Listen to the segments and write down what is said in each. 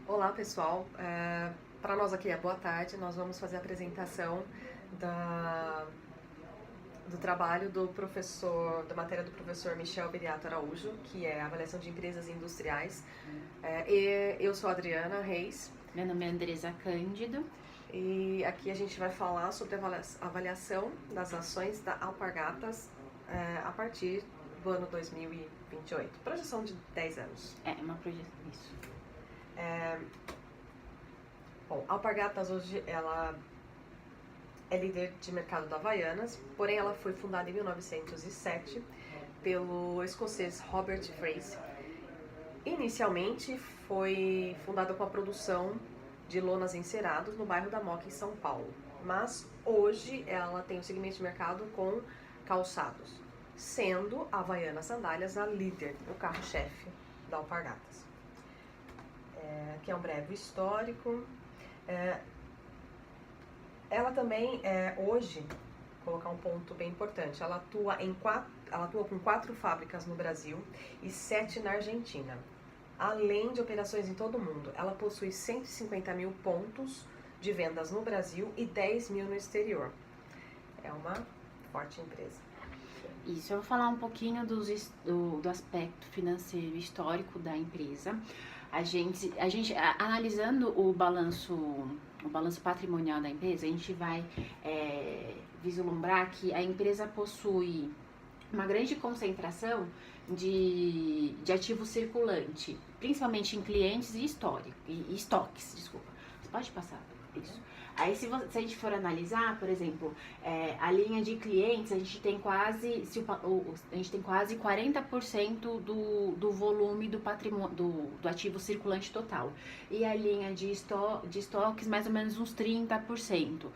Olá pessoal, para nós aqui é boa tarde, nós vamos fazer a apresentação do trabalho do professor, da matéria do professor Michel Biriato Araújo, que é avaliação de empresas industriais. E eu sou a Adriana Reis. Meu nome é Andresa Cândido. E aqui a gente vai falar sobre a avaliação das ações da Alpargatas a partir do ano 2028, projeção de 10 anos. É uma projeção, isso. Bom, a Alpargatas hoje ela é líder de mercado da Havaianas, porém ela foi fundada em 1907 pelo escocês Robert Fraser. Inicialmente foi fundada com a produção de lonas encerados no bairro da Moca, em São Paulo, mas hoje ela tem um segmento de mercado com calçados, sendo a Havaianas Sandálias a líder, o carro-chefe da Alpargatas. Aqui é um breve histórico. Ela também, hoje, vou colocar um ponto bem importante, ela atua com 4 fábricas no Brasil e 7 na Argentina, além de operações em todo o mundo. Ela possui 150 mil pontos de vendas no Brasil e 10 mil no exterior. É uma forte empresa. Isso, eu vou falar um pouquinho do aspecto financeiro histórico da empresa. A gente analisando o balanço patrimonial da empresa, a gente vai vislumbrar que a empresa possui uma grande concentração de ativo circulante, principalmente em clientes e estoques, desculpa. Você pode passar isso? Aí se a gente for analisar, por exemplo, a linha de clientes, a gente tem quase 40% do volume do patrimônio do ativo circulante total. E a linha de estoques, mais ou menos uns 30%.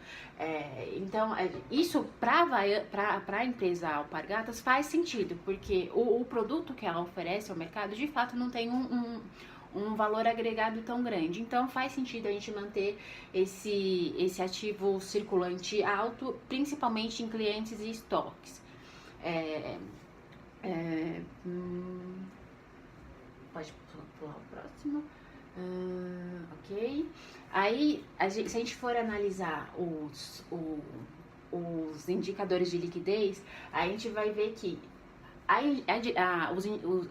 Então, isso para a empresa Alpargatas faz sentido, porque o produto que ela oferece ao mercado, de fato, não tem um valor agregado tão grande. Então faz sentido a gente manter esse ativo circulante alto, principalmente em clientes e estoques. Pode pular o próximo. Ok. Aí, se a gente for analisar os indicadores de liquidez, a gente vai ver que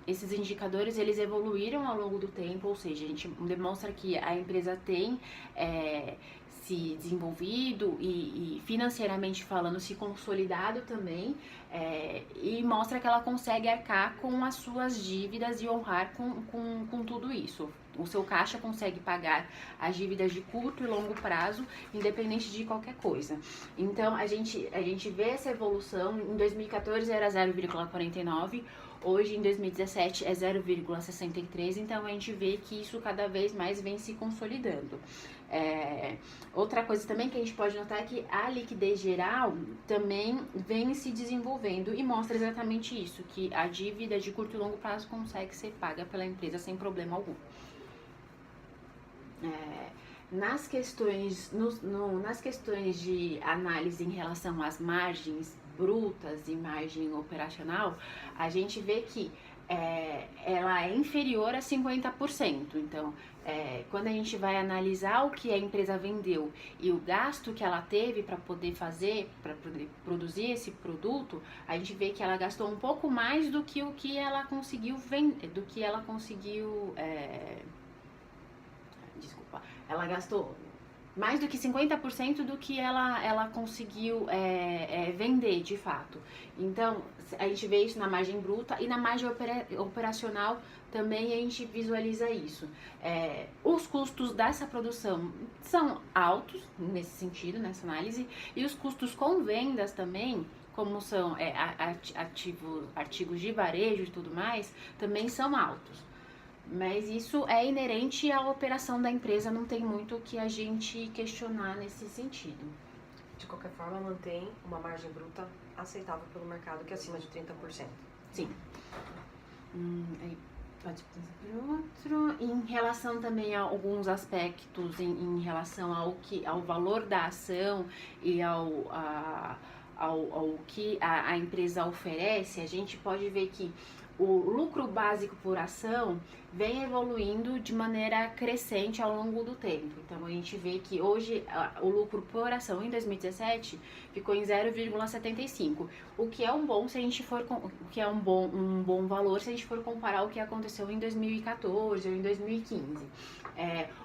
esses indicadores eles evoluíram ao longo do tempo, ou seja, a gente demonstra que a empresa tem se desenvolvido e financeiramente falando se consolidado também, e mostra que ela consegue arcar com as suas dívidas e honrar com tudo isso. O seu caixa consegue pagar as dívidas de curto e longo prazo, independente de qualquer coisa. Então, a gente vê essa evolução. Em 2014 era 0,49, hoje em 2017 é 0,63, então a gente vê que isso cada vez mais vem se consolidando. Outra coisa também que a gente pode notar é que a liquidez geral também vem se desenvolvendo e mostra exatamente isso, que a dívida de curto e longo prazo consegue ser paga pela empresa sem problema algum. Nas questões de análise em relação às margens brutas e margem operacional, a gente vê que ela é inferior a 50%. Então, quando a gente vai analisar o que a empresa vendeu e o gasto que ela teve para poder produzir esse produto, a gente vê que ela gastou um pouco mais do que o que ela conseguiu vender, ela gastou mais do que 50% do que ela conseguiu vender de fato. Então, a gente vê isso na margem bruta e na margem operacional também a gente visualiza isso. Os custos dessa produção são altos nesse sentido, nessa análise, e os custos com vendas também, como são artigos de varejo e tudo mais, também são altos. Mas isso é inerente à operação da empresa, não tem muito o que a gente questionar nesse sentido. De qualquer forma, mantém uma margem bruta aceitável pelo mercado, que é acima de 30%. Sim. Aí pode passar para outro. Em relação também a alguns aspectos em relação ao valor da ação e ao que a empresa oferece, a gente pode ver que o lucro básico por ação vem evoluindo de maneira crescente ao longo do tempo. Então a gente vê que hoje o lucro por ação em 2017 ficou em 0,75, o que é um bom se a gente for o que é um bom valor se a gente for comparar o que aconteceu em 2014 ou em 2015.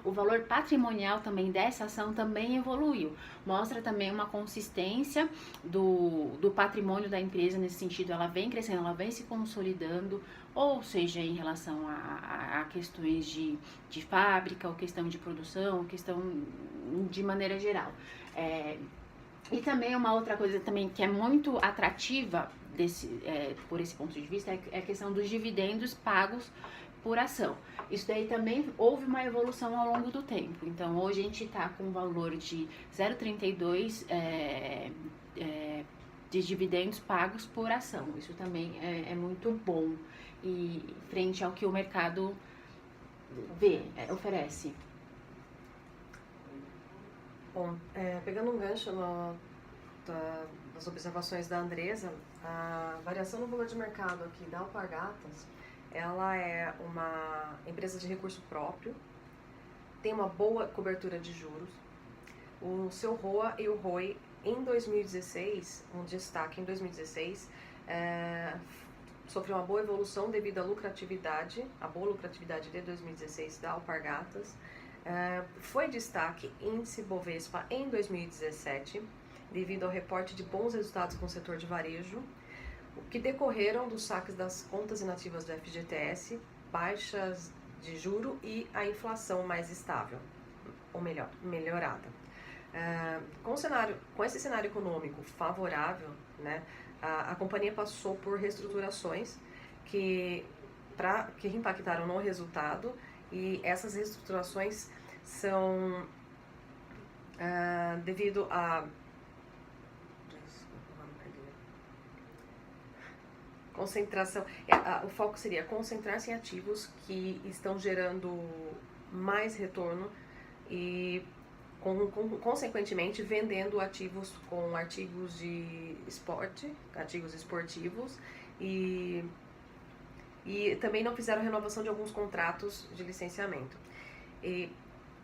O valor patrimonial também dessa ação também evoluiu, mostra também uma consistência do patrimônio da empresa nesse sentido, ela vem crescendo, ela vem se consolidando, ou seja, em relação a questões de fábrica, ou questão de produção, ou questão de maneira geral. E também uma outra coisa também que é muito atrativa por esse ponto de vista é a questão dos dividendos pagos por ação. Isso daí também houve uma evolução ao longo do tempo. Então hoje a gente está com um valor de 0,32 de dividendos pagos por ação. Isso também é muito bom e frente ao que o mercado oferece. Bom, pegando um gancho das observações da Andresa, a variação no valor de mercado aqui da Alpargatas, ela é uma empresa de recurso próprio, tem uma boa cobertura de juros, o seu ROA e o ROI em 2016, um destaque em 2016, sofreu uma boa evolução devido à lucratividade, a boa lucratividade de 2016 da Alpargatas. Foi destaque índice Bovespa em 2017, devido ao reporte de bons resultados com o setor de varejo, que decorreram dos saques das contas inativas do FGTS, baixas de juro e a inflação mais estável, ou melhor, melhorada. Com esse cenário econômico favorável, né, a companhia passou por reestruturações que impactaram no resultado, e essas reestruturações são devido a concentração. O foco seria concentrar-se em ativos que estão gerando mais retorno e consequentemente vendendo ativos com artigos de esporte, artigos esportivos, e também não fizeram renovação de alguns contratos de licenciamento. E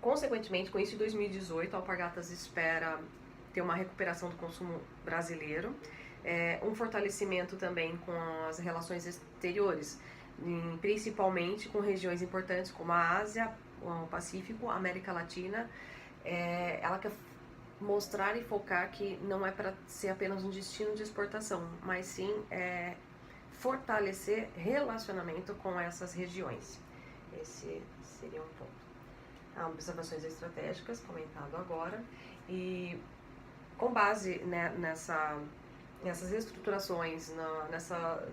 consequentemente, com isso, em 2018, a Alpargatas espera ter uma recuperação do consumo brasileiro, um fortalecimento também com as relações exteriores, principalmente com regiões importantes como a Ásia, o Pacífico, a América Latina. Ela quer mostrar e focar que não é para ser apenas um destino de exportação, mas sim fortalecer relacionamento com essas regiões. Esse seria um ponto. Observações estratégicas, comentado agora, e com base, né, nessas reestruturações, nessa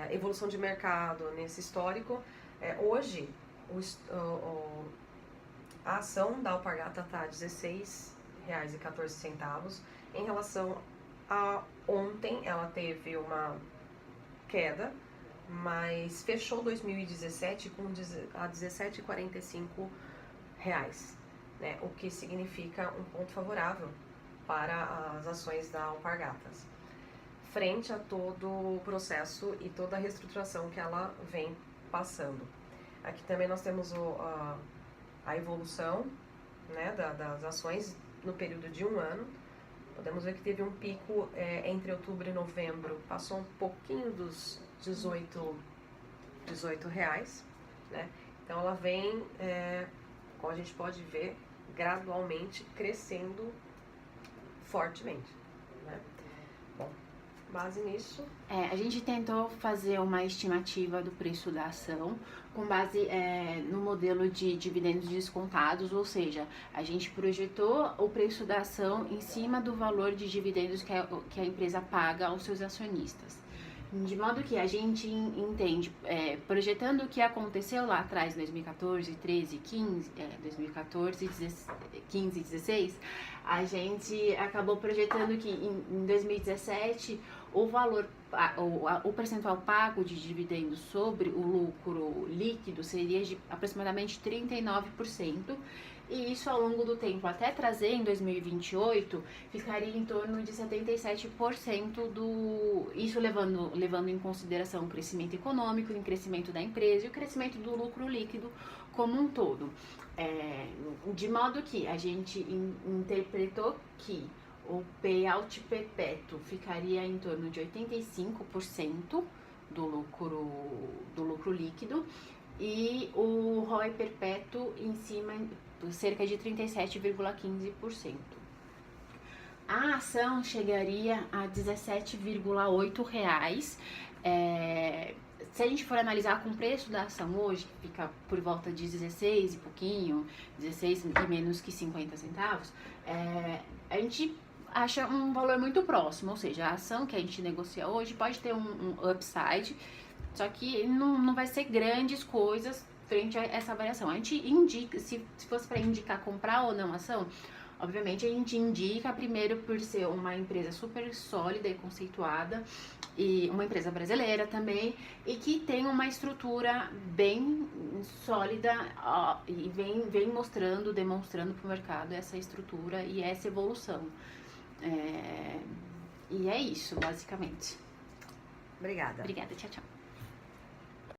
evolução de mercado, nesse histórico, hoje a ação da Alpargata está a R$ 16,14. Em relação a ontem, ela teve uma queda, mas fechou 2017 a R$ 17,45, né, o que significa um ponto favorável para as ações da Alpargatas, frente a todo o processo e toda a reestruturação que ela vem passando. Aqui também nós temos a evolução, né, das ações no período de um ano. Podemos ver que teve um pico entre outubro e novembro, passou um pouquinho dos R$18, né? Então ela vem, como a gente pode ver, gradualmente crescendo fortemente, né? Bom, base nisso. A gente tentou fazer uma estimativa do preço da ação com base no modelo de dividendos descontados, ou seja, a gente projetou o preço da ação em cima do valor de dividendos que a empresa paga aos seus acionistas. De modo que a gente entende, projetando o que aconteceu lá atrás, 2014, 13, 15, 2014, 15 e 16, a gente acabou projetando que em 2017 o valor, o percentual pago de dividendos sobre o lucro líquido seria de aproximadamente 39%, e isso ao longo do tempo, até trazer em 2028, ficaria em torno de 77% isso levando em consideração o crescimento econômico, o crescimento da empresa e o crescimento do lucro líquido como um todo. De modo que a gente interpretou que o payout perpétuo ficaria em torno de 85% do lucro líquido e o ROI perpétuo em cima, cerca de 37,15%. A ação chegaria a R$ 17,8. Se a gente for analisar com o preço da ação hoje, que fica por volta de 16 e pouquinho, 16 e menos que 50 centavos, a gente acha um valor muito próximo, ou seja, a ação que a gente negocia hoje pode ter um upside, só que não vai ser grandes coisas frente a essa variação. A gente indica, se fosse para indicar comprar ou não a ação, obviamente a gente indica primeiro por ser uma empresa super sólida e conceituada, e uma empresa brasileira também, e que tem uma estrutura bem sólida e vem demonstrando para o mercado essa estrutura e essa evolução. E é isso, basicamente. Obrigada. Obrigada, tchau, tchau.